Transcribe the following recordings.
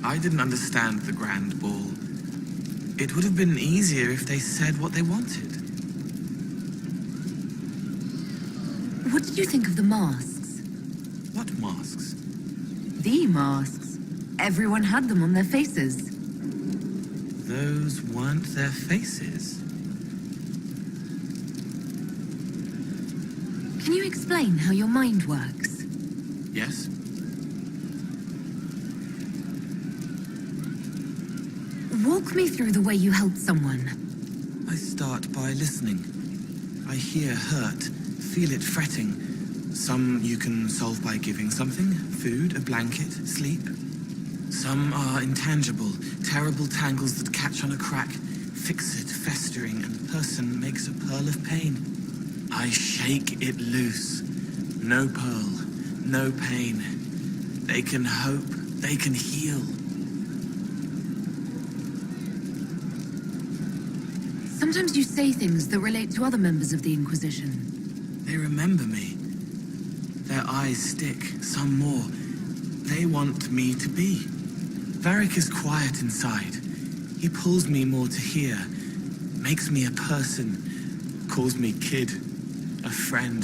I didn't understand the Grand Ball. It would have been easier if they said what they wanted. What did you think of the masks? What masks? The masks. Everyone had them on their faces. Those weren't their faces. Can you explain how your mind works? Yes? Walk me through the way you help someone. I start by listening. I hear hurt, feel it fretting. Some you can solve by giving something, food, a blanket, sleep. Some are intangible, terrible tangles that catch on a crack, fixed, festering, and the person makes a pearl of pain. I shake it loose. No pearl, no pain. They can hope, they can heal. Sometimes you say things that relate to other members of the Inquisition. They remember me. Their eyes stick, some more. They want me to be. Varric is quiet inside. He pulls me more to hear, makes me a person, calls me kid, a friend.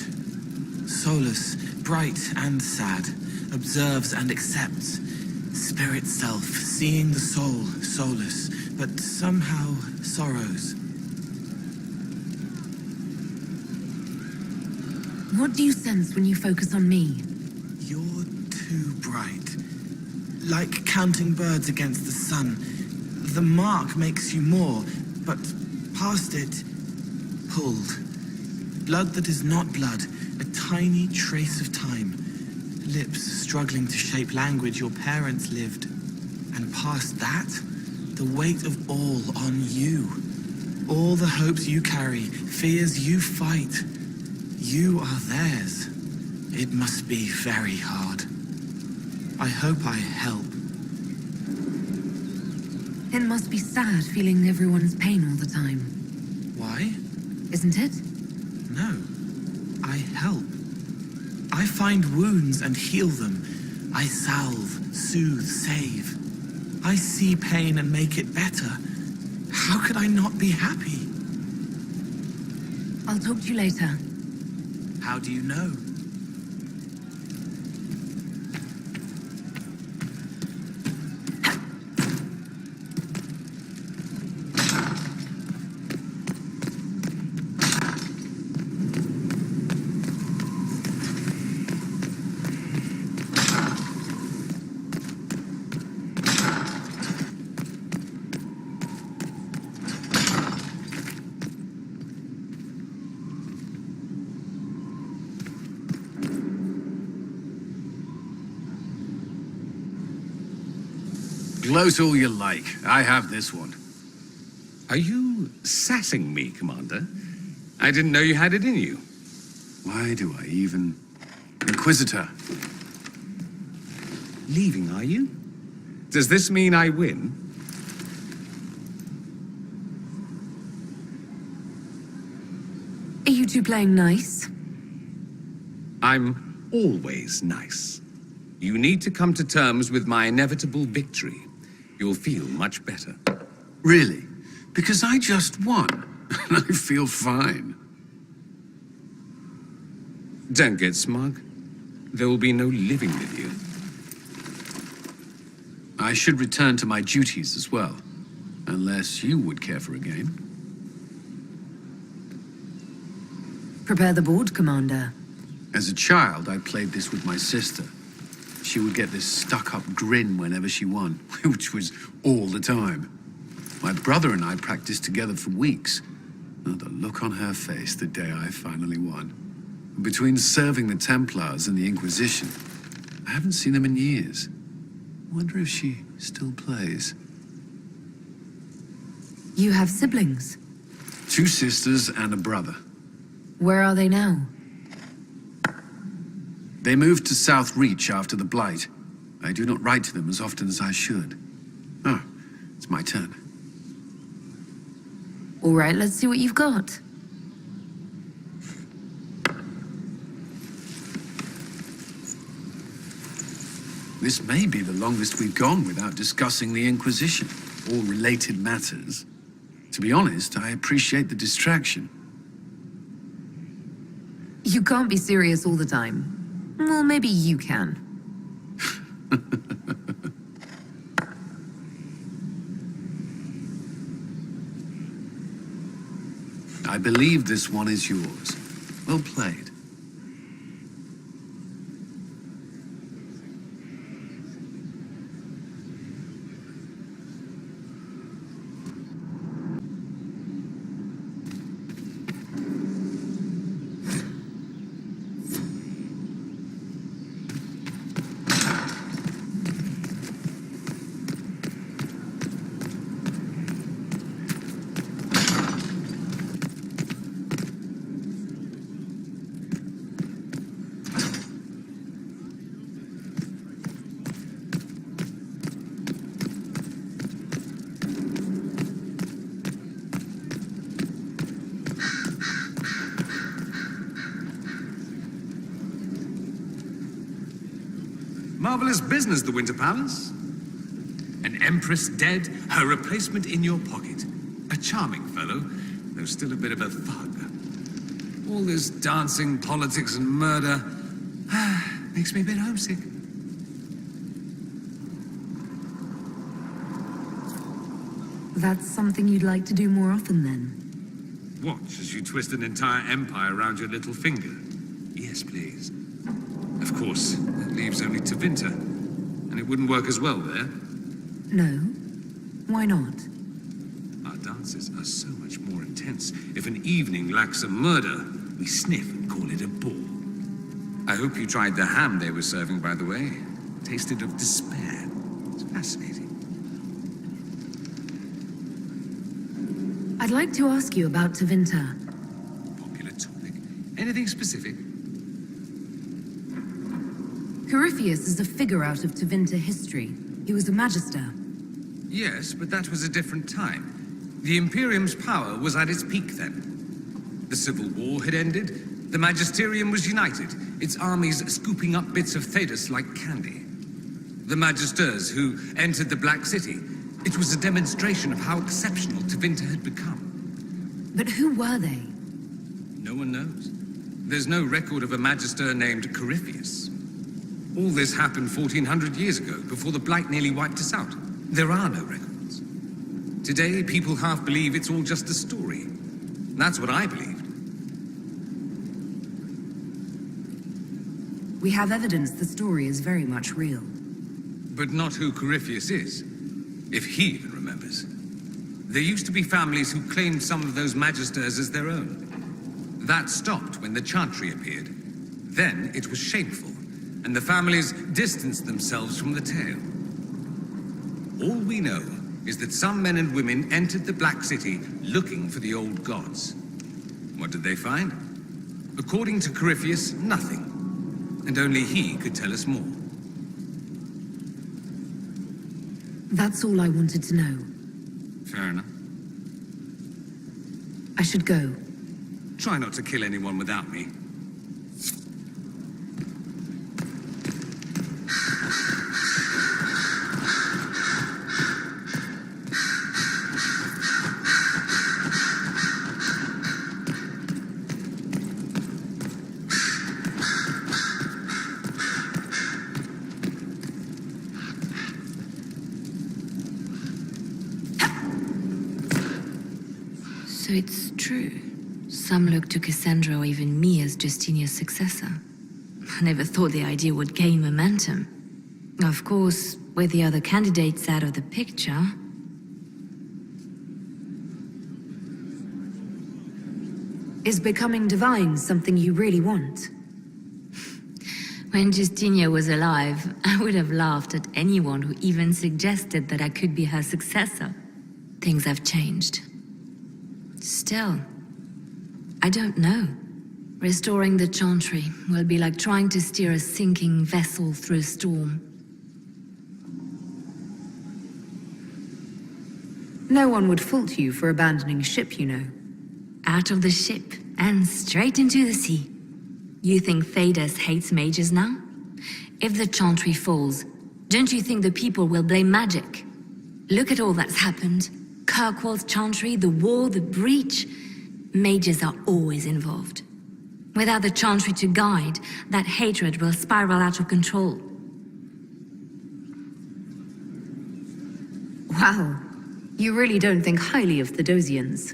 Solus, bright and sad, observes and accepts. Spirit self, seeing the soul, Solus, but somehow sorrows. What do you sense when you focus on me? You're too bright. Like counting birds against the sun. The mark makes you more, but past it, pulled. Blood that is not blood, a tiny trace of time. Lips struggling to shape language your parents lived. And past that, the weight of all on you. All the hopes you carry, fears you fight. You are theirs. It must be very hard. I hope I help. It must be sad feeling everyone's pain all the time. Why? Isn't it? No. I help. I find wounds and heal them. I salve, soothe, save. I see pain and make it better. How could I not be happy? I'll talk to you later. How do you know? Gloat all you like. I have this one. Are you sassing me, Commander? I didn't know you had it in you. Why do I even... Inquisitor. Leaving, are you? Does this mean I win? Are you two playing nice? I'm always nice. You need to come to terms with my inevitable victory. You'll feel much better. Really? Because I just won. And I feel fine. Don't get smug. There will be no living with you. I should return to my duties as well. Unless you would care for a game. Prepare the board, Commander. As a child, I played this with my sister. She would get this stuck-up grin whenever she won, which was all the time. My brother and I practiced together for weeks. Oh, the look on her face the day I finally won. Between serving the Templars and the Inquisition, I haven't seen them in years. Wonder if she still plays. You have siblings. 2 sisters and a brother. Where are they now? They moved to South Reach after the Blight. I do not write to them as often as I should. Oh, it's my turn. All right, let's see what you've got. This may be the longest we've gone without discussing the Inquisition, or related matters. To be honest, I appreciate the distraction. You can't be serious all the time. Well, maybe you can. I believe this one is yours. Well played. Marvelous business, the Winter Palace. An empress dead, her replacement in your pocket. A charming fellow, though still a bit of a thug. All this dancing, politics, and murder makes me a bit homesick. That's something you'd like to do more often, then? Watch as you twist an entire empire around your little finger. Yes, please. Of course, that leaves only Tevinter, and it wouldn't work as well there. No. Why not? Our dances are so much more intense. If an evening lacks a murder, we sniff and call it a ball. I hope you tried the ham they were serving, by the way. Tasted of despair. It's fascinating. I'd like to ask you about Tevinter. Popular topic. Anything specific? Corypheus is a figure out of Tevinter history. He was a magister. Yes, but that was a different time. The Imperium's power was at its peak then. The Civil War had ended. The Magisterium was united, its armies scooping up bits of Thedas like candy. The Magisters who entered the Black City, it was a demonstration of how exceptional Tevinter had become. But who were they? No one knows. There's no record of a Magister named Corypheus. All this happened 1400 years ago, before the Blight nearly wiped us out. There are no records. Today, people half believe it's all just a story. That's what I believed. We have evidence the story is very much real. But not who Corypheus is, if he even remembers. There used to be families who claimed some of those Magisters as their own. That stopped when the Chantry appeared. Then it was shameful, and the families distanced themselves from the tale. All we know is that some men and women entered the Black City looking for the old gods. What did they find? According to Corypheus, nothing. And only he could tell us more. That's all I wanted to know. Fair enough. I should go. Try not to kill anyone without me. So it's true. Some look to Cassandra or even me as Justinia's successor. I never thought the idea would gain momentum. Of course, with the other candidates out of the picture... Is becoming divine something you really want? When Justinia was alive, I would have laughed at anyone who even suggested that I could be her successor. Things have changed. Still, I don't know. Restoring the Chantry will be like trying to steer a sinking vessel through a storm. No one would fault you for abandoning ship, you know. Out of the ship and straight into the sea. You think Thedas hates mages now? If the Chantry falls, Don't you think the people will blame magic? Look at all that's happened. Kirkwall's chantry, the war, the breach. Mages are always involved. Without the chantry to guide, that hatred will spiral out of control. Wow. You really don't think highly of the Dosians.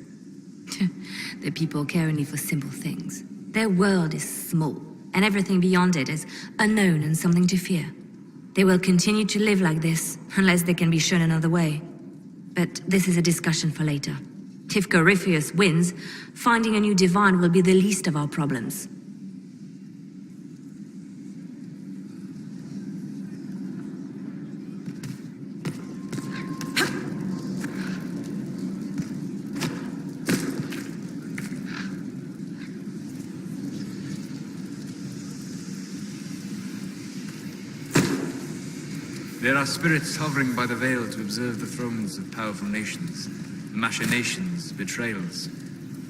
The people care only for simple things. Their world is small, and everything beyond it is unknown and something to fear. They will continue to live like this, unless they can be shown another way. But this is a discussion for later. If Corypheus wins, finding a new divine will be the least of our problems. There are spirits hovering by the veil to observe the thrones of powerful nations, machinations, betrayals.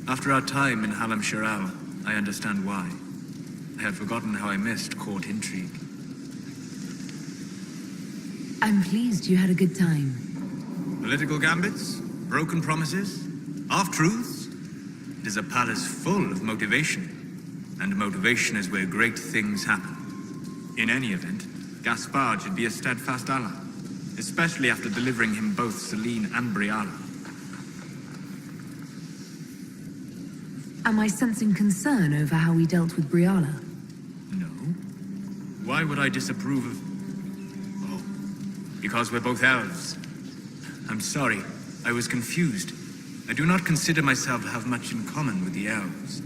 After our time in Halam Shiral, I understand why. I had forgotten how I missed court intrigue. I'm pleased you had a good time. Political gambits, broken promises, half-truths. It is a palace full of motivation, and motivation is where great things happen. In any event, Gaspard should be a steadfast ally, especially after delivering him both Celine and Briala. Am I sensing concern over how we dealt with Briala? No. Why would I disapprove of... Oh, because we're both elves. I'm sorry, I was confused. I do not consider myself to have much in common with the elves.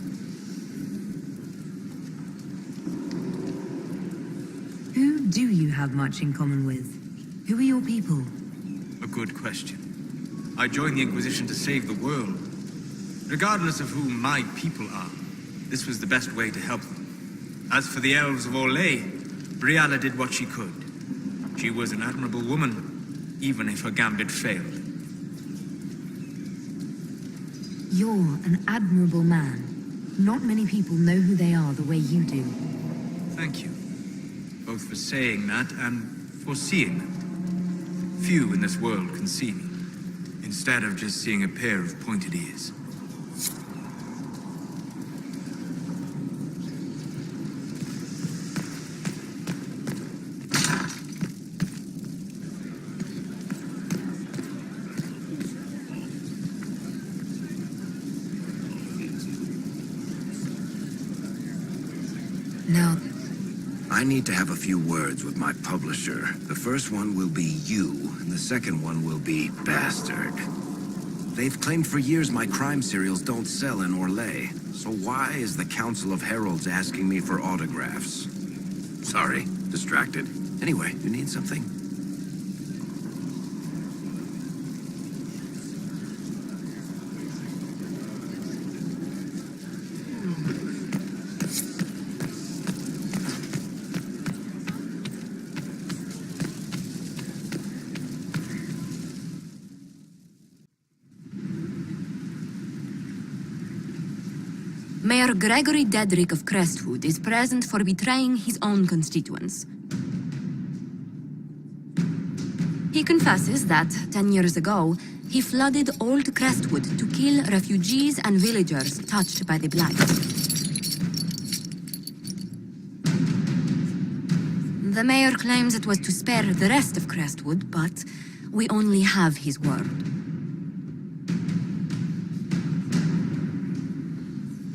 Who do you have much in common with? Who are your people? A good question. I joined the Inquisition to save the world. Regardless of who my people are, this was the best way to help them. As for the elves of Orlais, Briala did what she could. She was an admirable woman, even if her gambit failed. You're an admirable man. Not many people know who they are the way you do. Thank you. Both for saying that and for seeing them. Few in this world can see me, instead of just seeing a pair of pointed ears. Now, I need to have a few words with my publisher. The first one will be you, and the second one will be Bastard. They've claimed for years my crime serials don't sell in Orlais. So why is the Council of Heralds asking me for autographs? Sorry, distracted. Anyway, you need something? Mayor Gregory Dedrick of Crestwood is present for betraying his own constituents. He confesses that, 10 years ago, he flooded Old Crestwood to kill refugees and villagers touched by the Blight. The mayor claims it was to spare the rest of Crestwood, but we only have his word.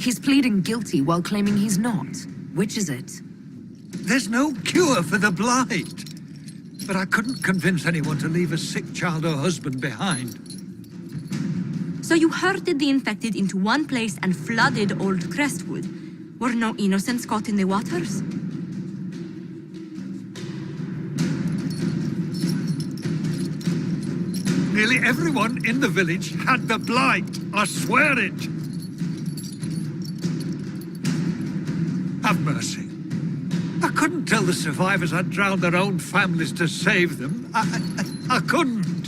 he's pleading guilty while claiming he's not. Which is it? There's no cure for the Blight. But I couldn't convince anyone to leave a sick child or husband behind. So you herded the infected into one place and flooded Old Crestwood. Were no innocents caught in the waters? Nearly everyone in the village had the Blight. I swear it. Have mercy. I couldn't tell the survivors I'd drowned their own families to save them. I couldn't.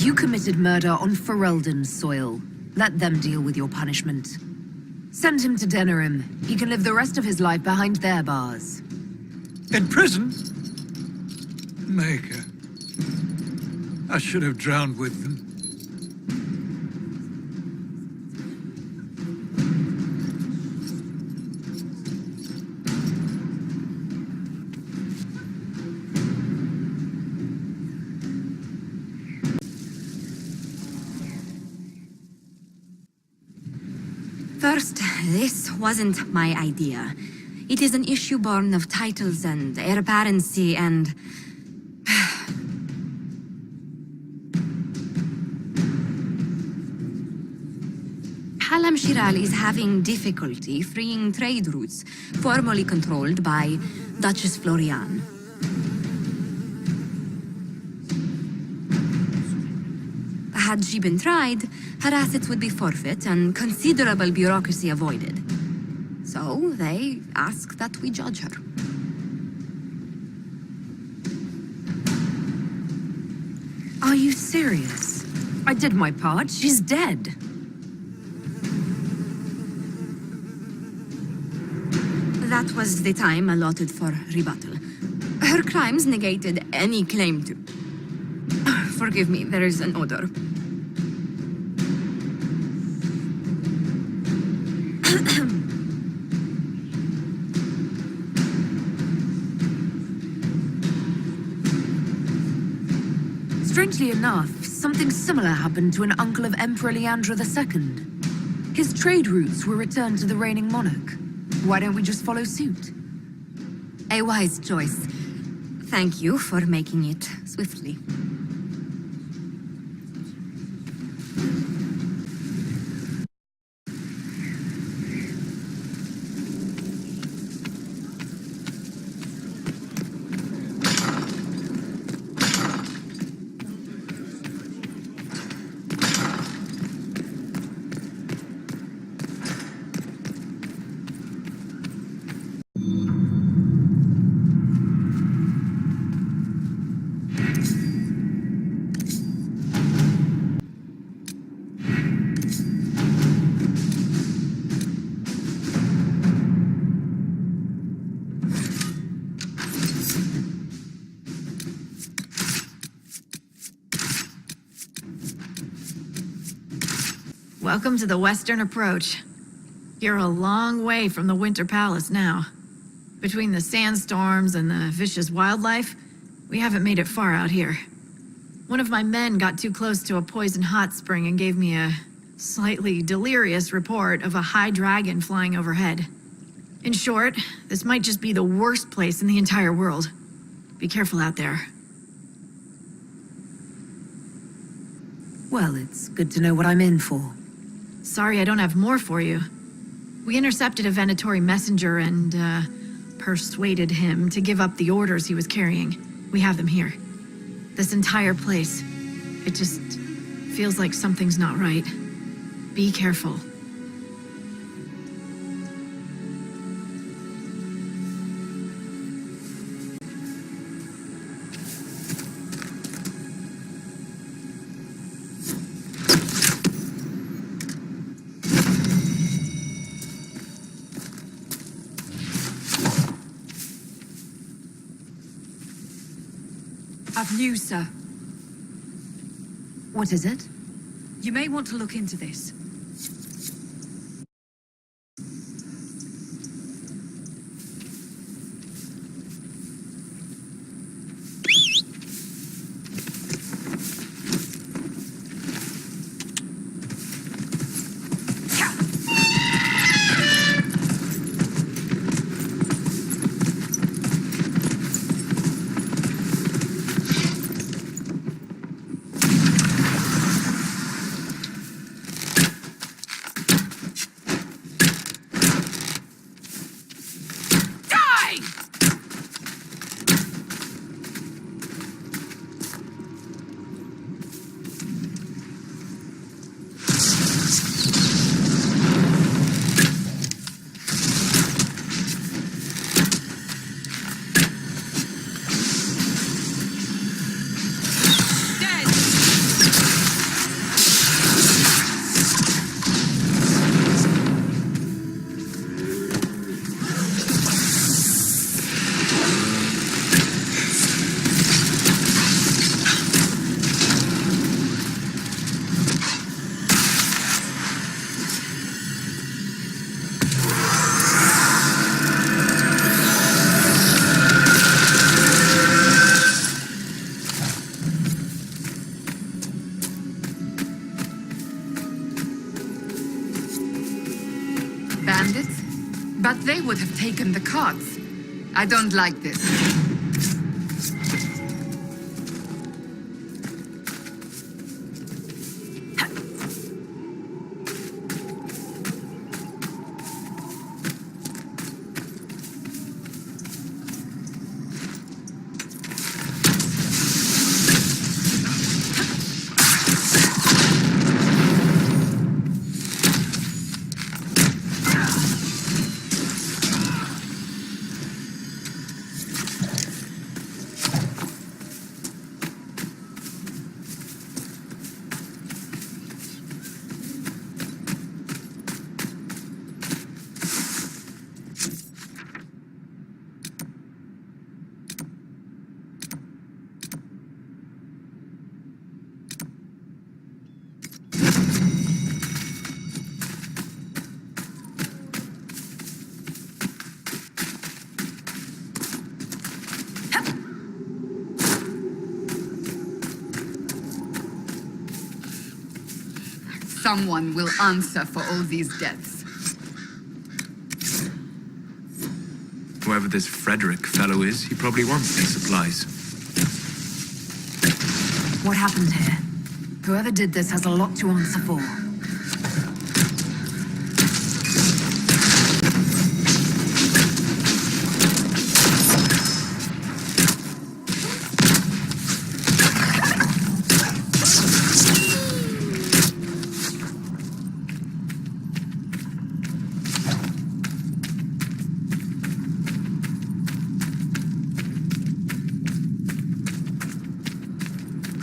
You committed murder on Ferelden's soil. Let them deal with your punishment. Send him to Denerim. He can live the rest of his life behind their bars. In prison? Maker. I should have drowned with them. First, this wasn't my idea. It is an issue born of titles and heir apparency and... Halam Shiral is having difficulty freeing trade routes formerly controlled by Duchess Florian. Had she been tried, her assets would be forfeit and considerable bureaucracy avoided. So they ask that we judge her. Are you serious? I did my part. She's dead. That was the time allotted for rebuttal. Her crimes negated any claim to... Forgive me, there is an odor. Strangely enough, something similar happened to an uncle of Emperor Leandra II. His trade routes were returned to the reigning monarch. Why don't we just follow suit? A wise choice. Thank you for making it swiftly. Welcome to the Western Approach. You're a long way from the Winter Palace now. Between the sandstorms and the vicious wildlife, we haven't made it far out here. One of my men got too close to a poison hot spring and gave me a slightly delirious report of a high dragon flying overhead. In short, this might just be the worst place in the entire world. Be careful out there. Well, it's good to know what I'm in for. Sorry I don't have more for you. We intercepted a Venatori messenger and, persuaded him to give up the orders he was carrying. We have them here. This entire place, it just feels like something's not right. Be careful. I've news, sir. What is it? You may want to look into this. bandits, but they would have taken the carts. I don't like this. Someone will answer for all these deaths. Whoever this Frederick fellow is, he probably wants these supplies. What happened here? Whoever did this has a lot to answer for.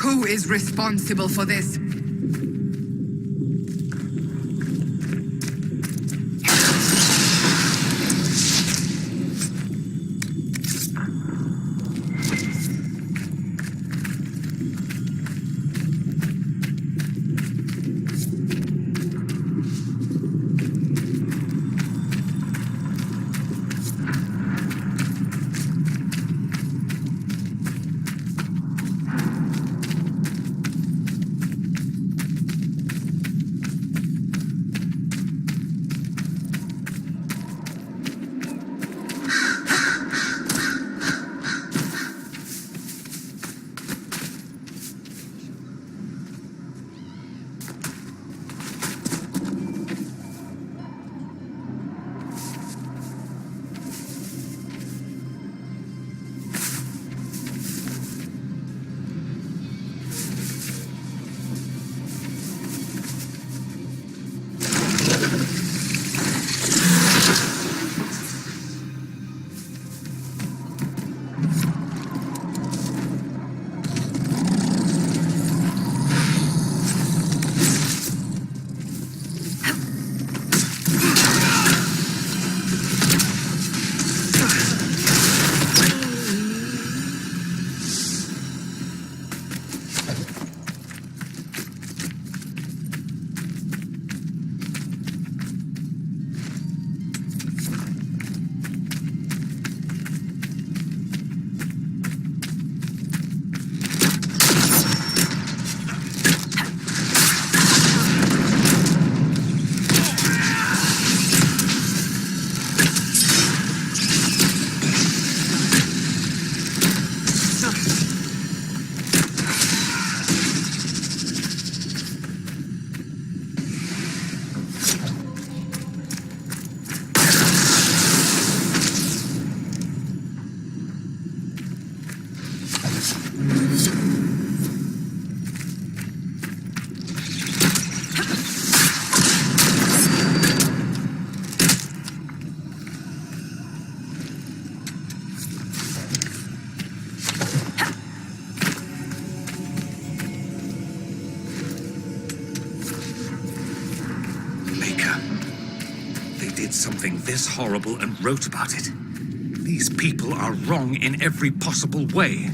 Who is responsible for this? Something this horrible and wrote about it. These people are wrong in every possible way.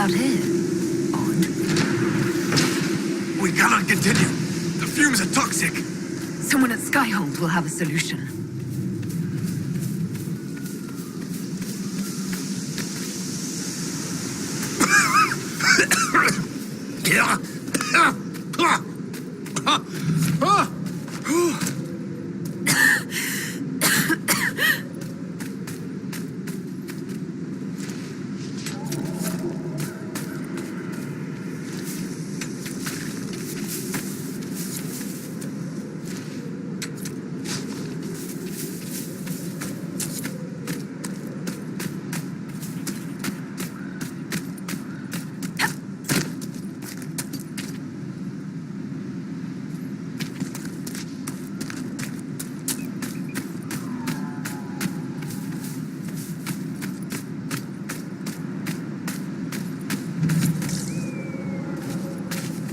out here? Odd. We cannot continue. The fumes are toxic. Someone at Skyhold will have a solution.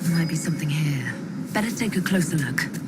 Might be something here. Better take a closer look.